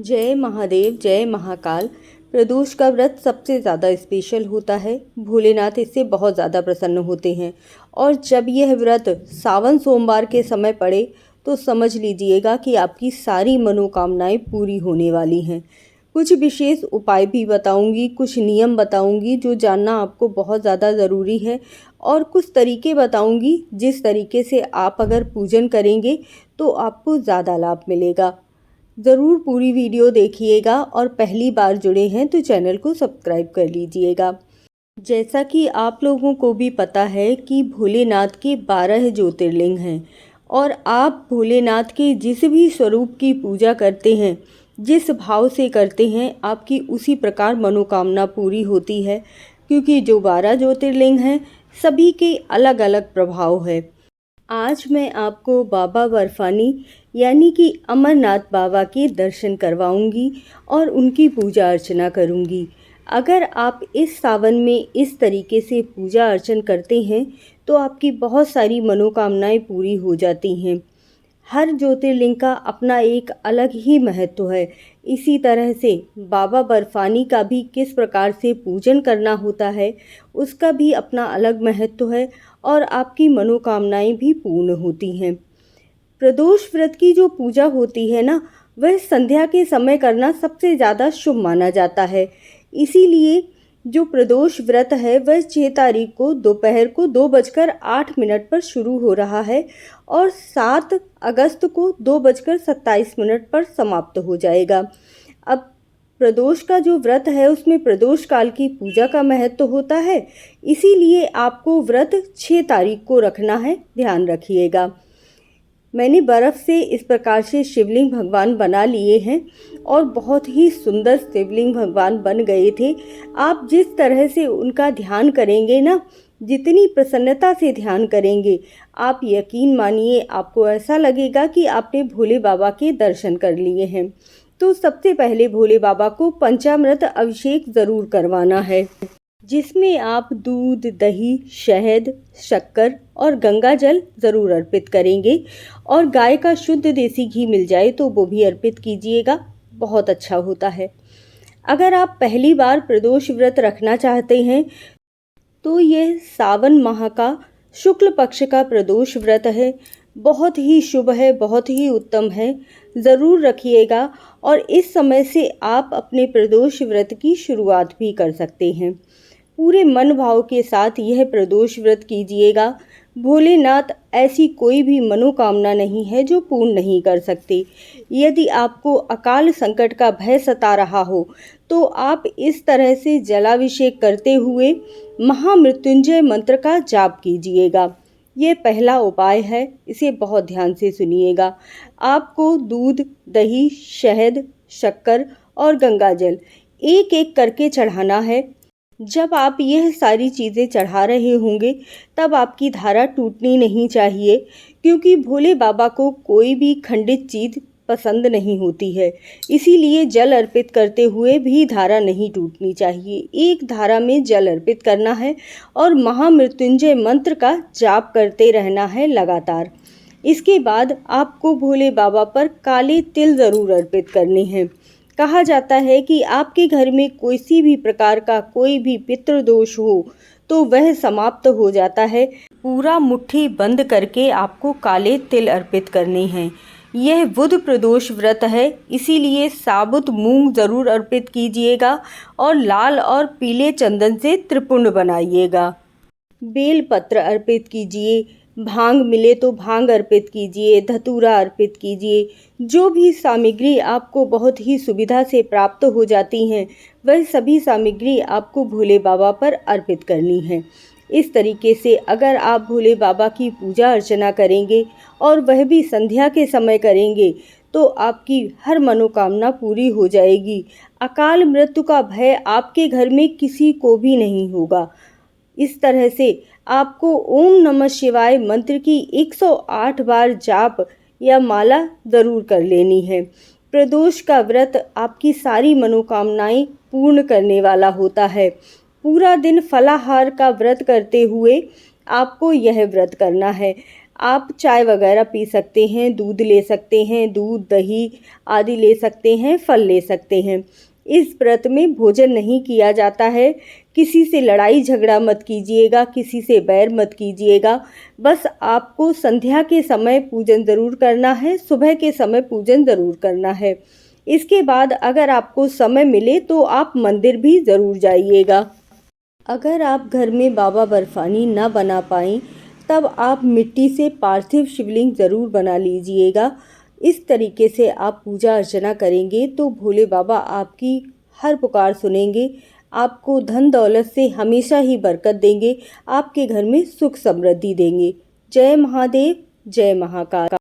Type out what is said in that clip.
जय महादेव, जय महाकाल। प्रदोष का व्रत सबसे ज़्यादा स्पेशल होता है। भोलेनाथ इससे बहुत ज़्यादा प्रसन्न होते हैं। और जब यह व्रत सावन सोमवार के समय पड़े तो समझ लीजिएगा कि आपकी सारी मनोकामनाएं पूरी होने वाली हैं। कुछ विशेष उपाय भी बताऊंगी, कुछ नियम बताऊंगी जो जानना आपको बहुत ज़्यादा ज़रूरी है, और कुछ तरीके बताऊंगी जिस तरीके से आप अगर पूजन करेंगे तो आपको ज़्यादा लाभ मिलेगा। ज़रूर पूरी वीडियो देखिएगा और पहली बार जुड़े हैं तो चैनल को सब्सक्राइब कर लीजिएगा। जैसा कि आप लोगों को भी पता है कि भोलेनाथ के 12 ज्योतिर्लिंग हैं, और आप भोलेनाथ के जिस भी स्वरूप की पूजा करते हैं, जिस भाव से करते हैं, आपकी उसी प्रकार मनोकामना पूरी होती है। क्योंकि जो 12 ज्योतिर्लिंग हैं सभी के अलग अलग प्रभाव है। आज मैं आपको बाबा बर्फानी यानी कि अमरनाथ बाबा के दर्शन करवाऊंगी और उनकी पूजा अर्चना करूंगी। अगर आप इस सावन में इस तरीके से पूजा अर्चन करते हैं तो आपकी बहुत सारी मनोकामनाएं पूरी हो जाती हैं। हर ज्योतिर्लिंग का अपना एक अलग ही महत्व है। इसी तरह से बाबा बर्फानी का भी किस प्रकार से पूजन करना होता है उसका भी अपना अलग महत्व है, और आपकी मनोकामनाएं भी पूर्ण होती हैं। प्रदोष व्रत की जो पूजा होती है ना, वह संध्या के समय करना सबसे ज़्यादा शुभ माना जाता है। इसीलिए जो प्रदोष व्रत है वह 6 तारीख को दोपहर को 2:08 पर शुरू हो रहा है और 7 अगस्त को 2:27 पर समाप्त हो जाएगा। अब प्रदोष का जो व्रत है उसमें प्रदोष काल की पूजा का महत्व होता है, इसीलिए आपको व्रत 6 तारीख को रखना है, ध्यान रखिएगा। मैंने बर्फ़ से इस प्रकार से शिवलिंग भगवान बना लिए हैं और बहुत ही सुंदर शिवलिंग भगवान बन गए थे। आप जिस तरह से उनका ध्यान करेंगे ना, जितनी प्रसन्नता से ध्यान करेंगे, आप यकीन मानिए आपको ऐसा लगेगा कि आपने भोले बाबा के दर्शन कर लिए हैं। तो सबसे पहले भोले बाबा को पंचामृत अभिषेक ज़रूर करवाना है, जिसमें आप दूध, दही, शहद, शक्कर और गंगा जल ज़रूर अर्पित करेंगे। और गाय का शुद्ध देसी घी मिल जाए तो वो भी अर्पित कीजिएगा, बहुत अच्छा होता है। अगर आप पहली बार प्रदोष व्रत रखना चाहते हैं तो यह सावन माह का शुक्ल पक्ष का प्रदोष व्रत है। बहुत ही शुभ है, बहुत ही उत्तम है, ज़रूर रखिएगा। और इस समय से आप अपने प्रदोष व्रत की शुरुआत भी कर सकते हैं। पूरे मन भाव के साथ यह प्रदोष व्रत कीजिएगा। भोलेनाथ ऐसी कोई भी मनोकामना नहीं है जो पूर्ण नहीं कर सकते। यदि आपको अकाल संकट का भय सता रहा हो तो आप इस तरह से जलाभिषेक करते हुए महामृत्युंजय मंत्र का जाप कीजिएगा। ये पहला उपाय है, इसे बहुत ध्यान से सुनिएगा। आपको दूध, दही, शहद, शक्कर और गंगा जल एक एक करके चढ़ाना है। जब आप यह सारी चीज़ें चढ़ा रहे होंगे तब आपकी धारा टूटनी नहीं चाहिए, क्योंकि भोले बाबा को कोई भी खंडित चीज़ पसंद नहीं होती है। इसीलिए जल अर्पित करते हुए भी धारा नहीं टूटनी चाहिए। एक धारा में जल अर्पित करना है और महामृत्युंजय मंत्र का जाप करते रहना है लगातार। इसके बाद आपको भोले बाबा पर काले तिल ज़रूर अर्पित करने हैं। कहा जाता है कि आपके घर में किसी भी प्रकार का कोई भी पितृदोष हो तो वह समाप्त हो जाता है। पूरा मुट्ठी बंद करके आपको काले तिल अर्पित करने हैं। यह बुध प्रदोष व्रत है, इसीलिए साबुत मूंग ज़रूर अर्पित कीजिएगा और लाल और पीले चंदन से त्रिपुंड बनाइएगा। बेल पत्र अर्पित कीजिए, भांग मिले तो भांग अर्पित कीजिए, धतूरा अर्पित कीजिए। जो भी सामग्री आपको बहुत ही सुविधा से प्राप्त हो जाती हैं वह सभी सामग्री आपको भोले बाबा पर अर्पित करनी है। इस तरीके से अगर आप भोले बाबा की पूजा अर्चना करेंगे और वह भी संध्या के समय करेंगे तो आपकी हर मनोकामना पूरी हो जाएगी। अकाल मृत्यु का भय आपके घर में किसी को भी नहीं होगा। इस तरह से आपको ओम नमः शिवाय मंत्र की 108 बार जाप या माला ज़रूर कर लेनी है। प्रदोष का व्रत आपकी सारी मनोकामनाएं पूर्ण करने वाला होता है। पूरा दिन फलाहार का व्रत करते हुए आपको यह व्रत करना है। आप चाय वगैरह पी सकते हैं, दूध ले सकते हैं, दूध दही आदि ले सकते हैं, फल ले सकते हैं। इस व्रत में भोजन नहीं किया जाता है। किसी से लड़ाई झगड़ा मत कीजिएगा, किसी से बैर मत कीजिएगा। बस आपको संध्या के समय पूजन ज़रूर करना है, सुबह के समय पूजन ज़रूर करना है। इसके बाद अगर आपको समय मिले तो आप मंदिर भी ज़रूर जाइएगा। अगर आप घर में बाबा बर्फानी न बना पाएँ तब आप मिट्टी से पार्थिव शिवलिंग ज़रूर बना लीजिएगा। इस तरीके से आप पूजा अर्चना करेंगे तो भोले बाबा आपकी हर पुकार सुनेंगे, आपको धन दौलत से हमेशा ही बरकत देंगे, आपके घर में सुख समृद्धि देंगे। जय महादेव, जय महाकाल।